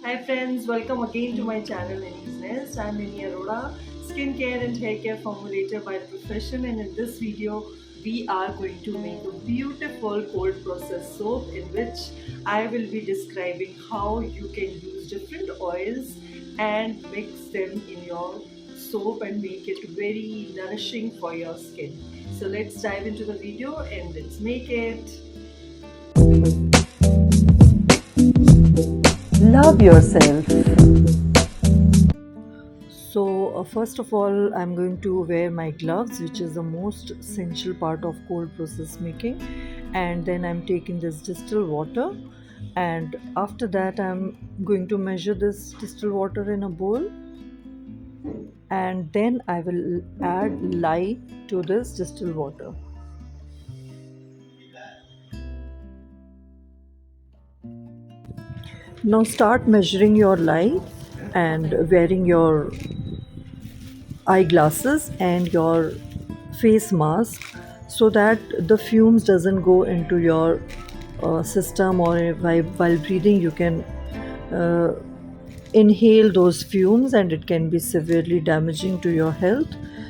Hi friends, welcome again to my channel Nini's Nest. I'm Nini Arora, skincare and hair care formulator by profession, and in this video we are going to make a beautiful cold process soap in which I will be describing how you can use different oils and mix them in your soap and make it very nourishing for your skin. So let's dive into the video and let's make it. Love yourself. So first of all, I'm going to wear my gloves, which is the most essential part of cold process making. And then I'm taking this distilled water, and after that I'm going to measure this distilled water in a bowl, and then I will add lye to this distilled water. Now start measuring your lye and wearing your eyeglasses and your face mask so that the fumes doesn't go into your system, or while breathing you can uh, inhale those fumes and it can be severely damaging to your health.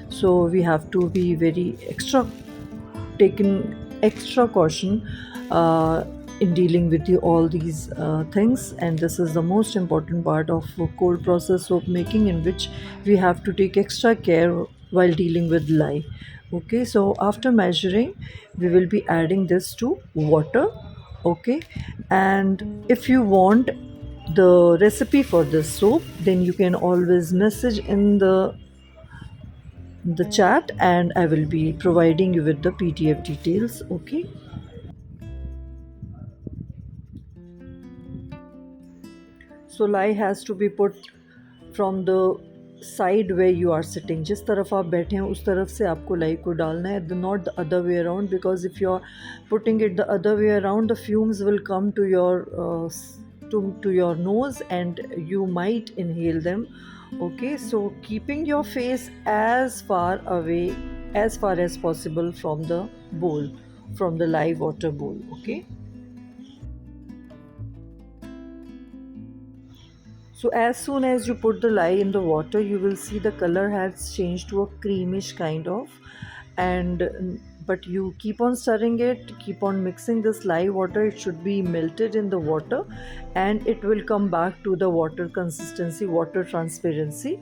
So we have to be very taken extra caution in dealing with all these things, and this is the most important part of cold process soap making, in which we have to take extra care while dealing with lye. Okay, so after measuring we will be adding this to water. Okay, and if you want the recipe for this soap, then you can always message in the chat and I will be providing you with the PDF details. Okay, so lye has to be put from the side where you are sitting. जिस तरफ आप बैठे हैं उस तरफ से आपको लाई को डालना है, not the other way around, because if you are putting it the other way around, the fumes will come to your to your nose and you might inhale them. Okay, so keeping your face as far away as far as possible from the bowl, from the live water bowl. Okay, so as soon as you put the lye in the water, you will see the color has changed to a creamish kind of, and but you keep on stirring it, keep on mixing this lye water. It should be melted in the water and it will come back to the water consistency, water transparency.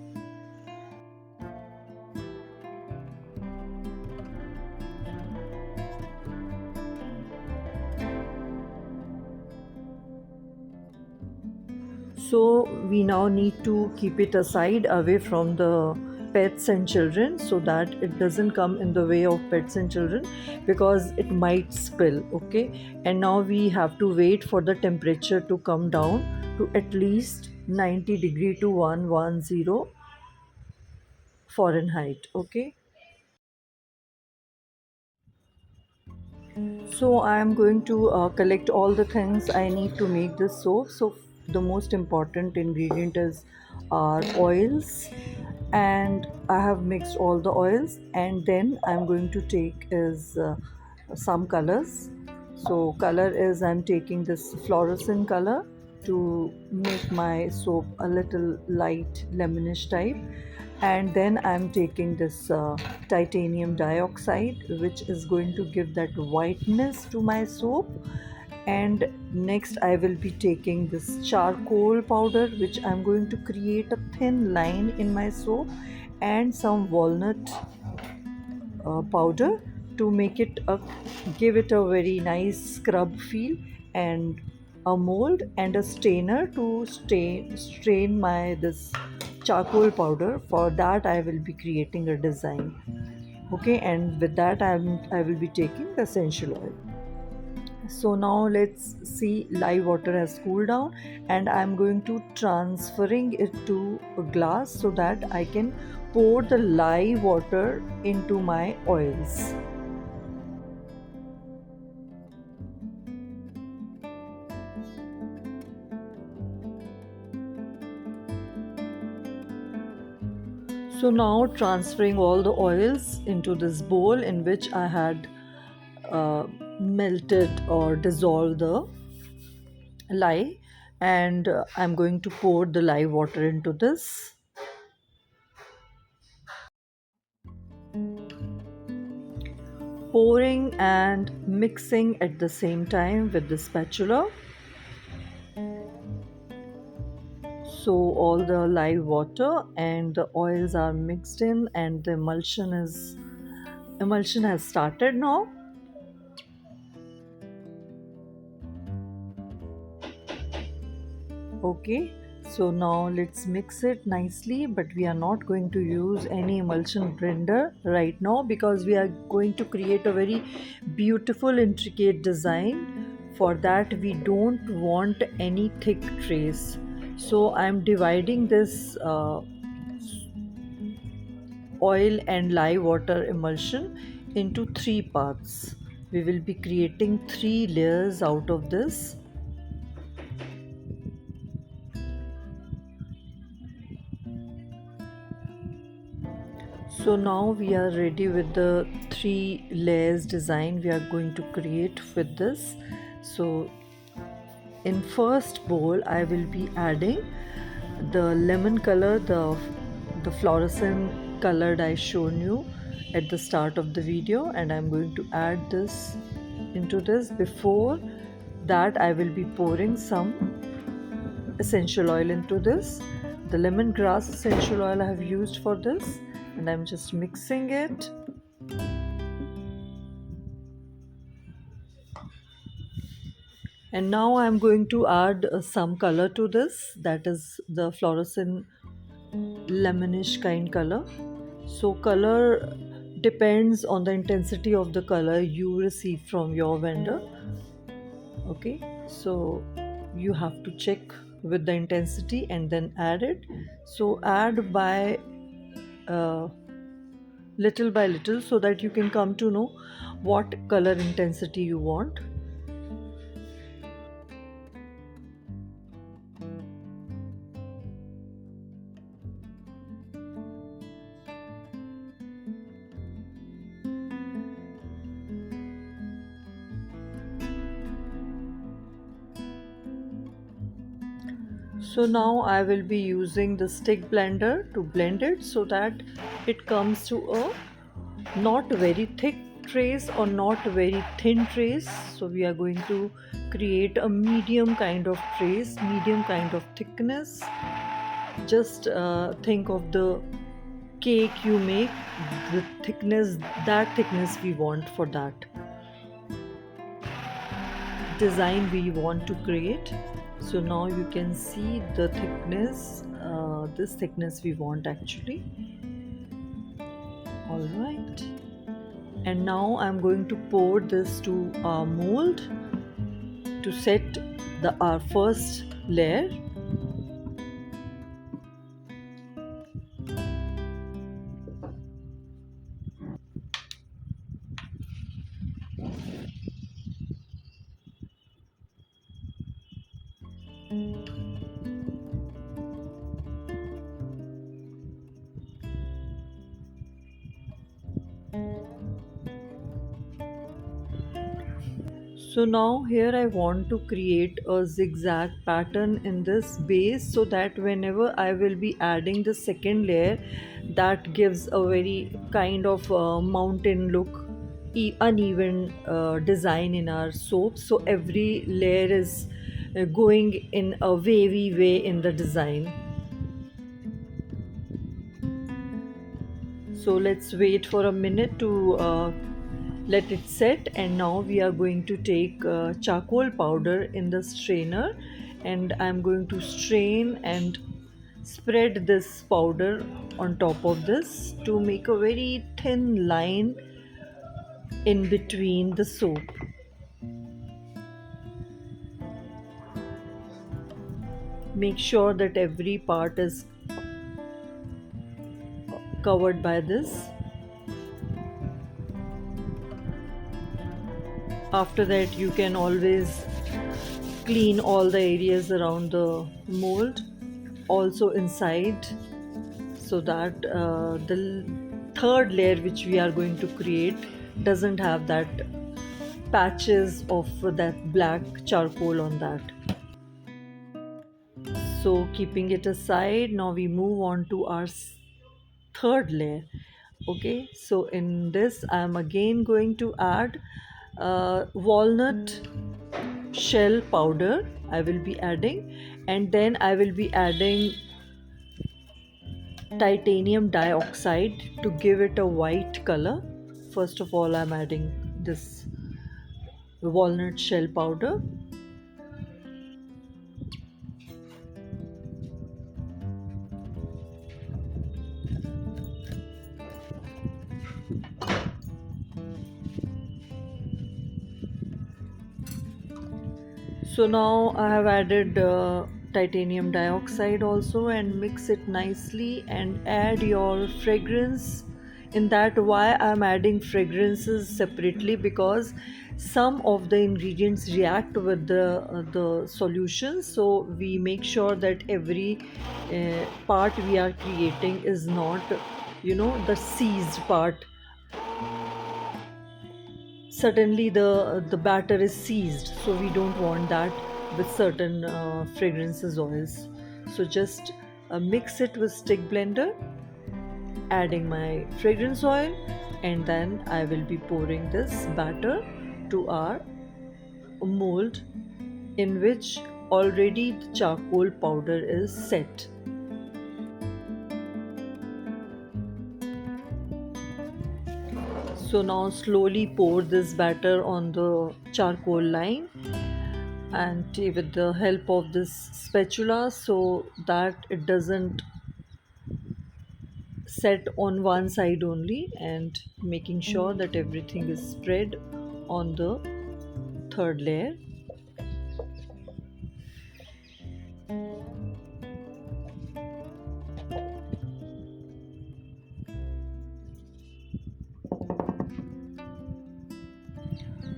So we now need to keep it aside, away from the pets and children, so that it doesn't come in the way of pets and children, because it might spill. Okay, and now we have to wait for the temperature to come down to at least 90 degree to 110 Fahrenheit. Okay, so I am going to collect all the things I need to make this soap. So the most important ingredient is our oils, and I have mixed all the oils, and then I'm going to take is some colors. So color is, I'm taking this fluorescent color to make my soap a little light lemonish type, and then I'm taking this titanium dioxide, which is going to give that whiteness to my soap. And next I will be taking this charcoal powder, which I'm going to create a thin line in my soap, and some walnut powder to make it give it a very nice scrub feel, and a mold and a strainer to strain my this charcoal powder. For that I will be creating a design. Okay, and with that I will be taking the essential oil. So now let's see, live water has cooled down and I'm going to transferring it to a glass so that I can pour the live water into my oils. So now transferring all the oils into this bowl in which I had melted or dissolved the lye. and I'm going to pour the live water into this. Pouring and mixing at the same time with the spatula. So all the live water and the oils are mixed in, and the emulsion has started now. Okay, so now let's mix it nicely, but we are not going to use any emulsion blender right now because we are going to create a very beautiful intricate design. For that we don't want any thick trace, so I'm dividing this oil and lye water emulsion into three parts. We will be creating three layers out of this. So now we are ready with the three layers design we are going to create with this. So in first bowl I will be adding the lemon color, the fluorescent colored I shown you at the start of the video, and I'm going to add this into this. Before that I will be pouring some essential oil into this. The lemongrass essential oil I have used for this, and I'm just mixing it. And now I'm going to add some color to this, that is the fluorescent lemonish kind color. So color depends on the intensity of the color you receive from your vendor. Okay, so you have to check with the intensity and then add it. So add uh, by little so that you can come to know what color intensity you want. So now I will be using the stick blender to blend it so that it comes to a not very thick trace or not very thin trace. So we are going to create a medium kind of trace, medium kind of thickness. Just think of the cake you make, the thickness, that thickness we want for that design we want to create. So now you can see the thickness, this thickness we want actually. All right, and now I'm going to pour this to our mold to set our first layer. So now here I want to create a zigzag pattern in this base so that whenever I will be adding the second layer, that gives a very kind of mountain look, uneven design in our soap. So every layer is going in a wavy way in the design. So let's wait for a minute to let it set, and now we are going to take charcoal powder in the strainer, and I'm going to strain and spread this powder on top of this to make a very thin line in between the soap. Make sure that every part is covered by this. After that you can always clean all the areas around the mold, also inside, so that the third layer which we are going to create doesn't have that patches of that black charcoal on that. So keeping it aside, now we move on to our third layer. Okay, so in this I'm again going to add walnut shell powder. I will be adding, and then I will be adding titanium dioxide to give it a white color. First of all, I'm adding this walnut shell powder. So now I have added titanium dioxide also, and mix it nicely and add your fragrance. In that, why I'm adding fragrances separately, because some of the ingredients react with the solution. So we make sure that every part we are creating is not, the seized part. Suddenly the batter is seized, so we don't want that with certain fragrances oils. So just mix it with stick blender, adding my fragrance oil, and then I will be pouring this batter to our mold, in which already the charcoal powder is set. So now slowly pour this batter on the charcoal line, and with the help of this spatula, so that it doesn't set on one side only, and making sure that everything is spread on the third layer.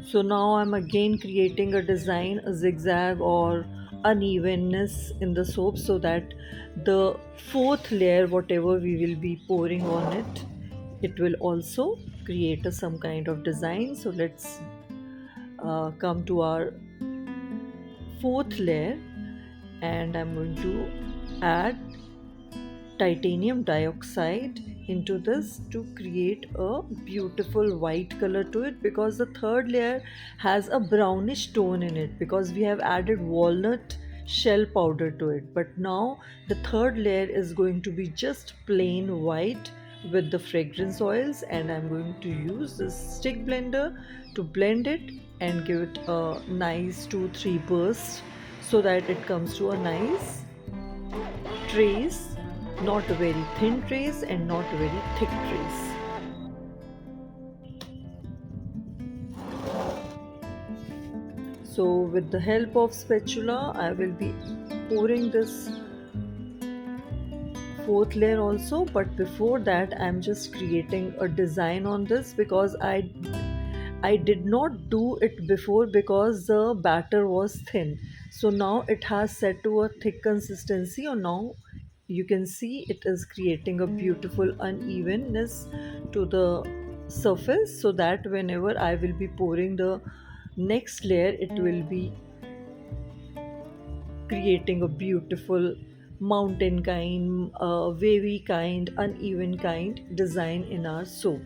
So now I'm again creating a design, a zigzag or unevenness in the soap, so that the fourth layer, whatever we will be pouring on it, it will also create some kind of design. So let's come to our fourth layer, and I'm going to add titanium dioxide into this to create a beautiful white color to it, because the third layer has a brownish tone in it because we have added walnut shell powder to it. But now the third layer is going to be just plain white with the fragrance oils, and I'm going to use this stick blender to blend it and give it a nice 2-3 bursts, so that it comes to a nice trace, not a very thin trace and not a very thick trace. So with the help of spatula, I will be pouring this fourth layer also, but before that I'm just creating a design on this, because I did not do it before because the batter was thin. So now it has set to a thick consistency, or now you can see it is creating a beautiful unevenness to the surface, so that whenever I will be pouring the next layer, it will be creating a beautiful mountain kind, wavy kind, uneven kind design in our soap.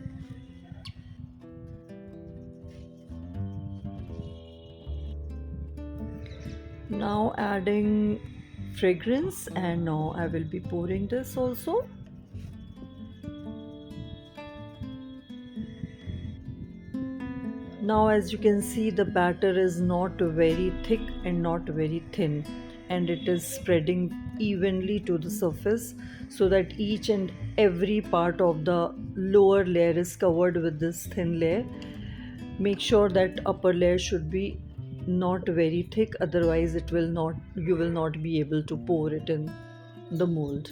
Now adding fragrance, and now I will be pouring this also. Now as you can see, the batter is not very thick and not very thin, and it is spreading evenly to the surface, so that each and every part of the lower layer is covered with this thin layer. Make sure that upper layer should be not very thick, otherwise you will not be able to pour it in the mold.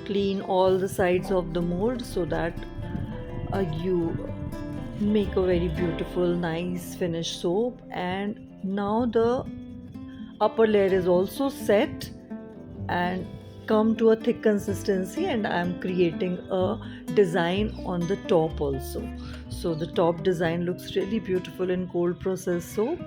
Clean all the sides of the mold, so that you make a very beautiful nice finished soap. And now the upper layer is also set, and come to a thick consistency, and I am creating a design on the top also. So the top design looks really beautiful in cold process soap.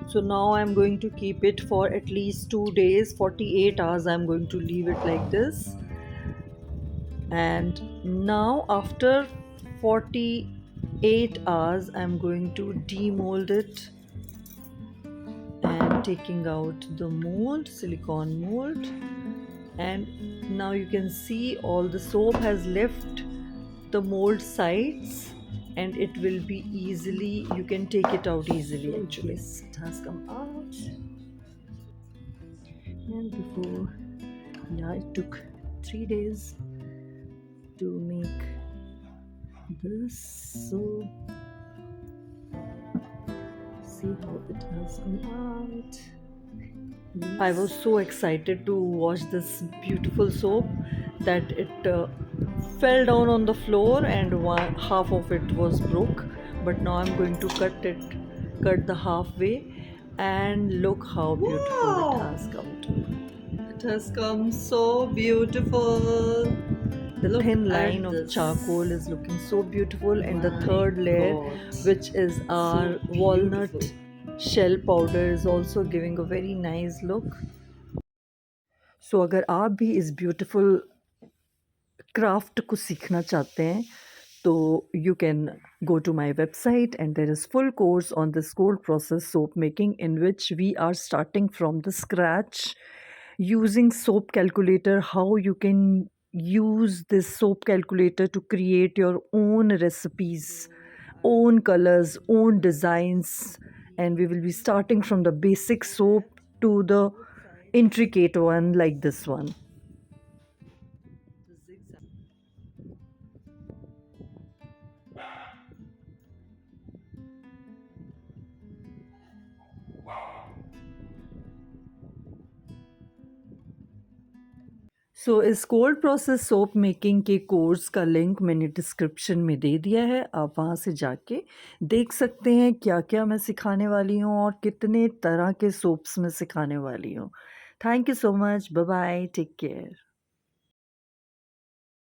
So now I'm going to keep it for at least 2 days, 48 hours. I'm going to leave it like this. And now after 48 hours, I'm going to demold it and taking out the mold, silicone mold. And now you can see all the soap has left the mold sides, and it will be easily, you can take it out easily actually. Yes, it has come out. And before, yeah, it took 3 days to make this. So see how it has come out. Yes. I was so excited to wash this beautiful soap that it fell down on the floor, and half of it was broke. But now I'm going to cut the halfway, and look how beautiful it has come to. It has come so beautiful. The thin line of charcoal is looking so beautiful, and the third layer, which is our walnut shell powder, is also giving a very nice look. So अगर आप भी इस beautiful craft को सीखना चाहते हैं, तो you can go to my website, and there is full course on this cold process soap making, in which we are starting from the scratch using soap calculator, how you can use this soap calculator to create your own recipes, own colors, own designs. And we will be starting from the basic soap to the intricate one like this one. सो इस cold process soap making के course का link मैंने description में दे दिया है, आप वहाँ से जाके देख सकते हैं क्या क्या मैं सिखाने वाली हूँ और कितने तरह के सोप्स मैं सिखाने वाली हूँ। Thank you so much, bye bye, take care.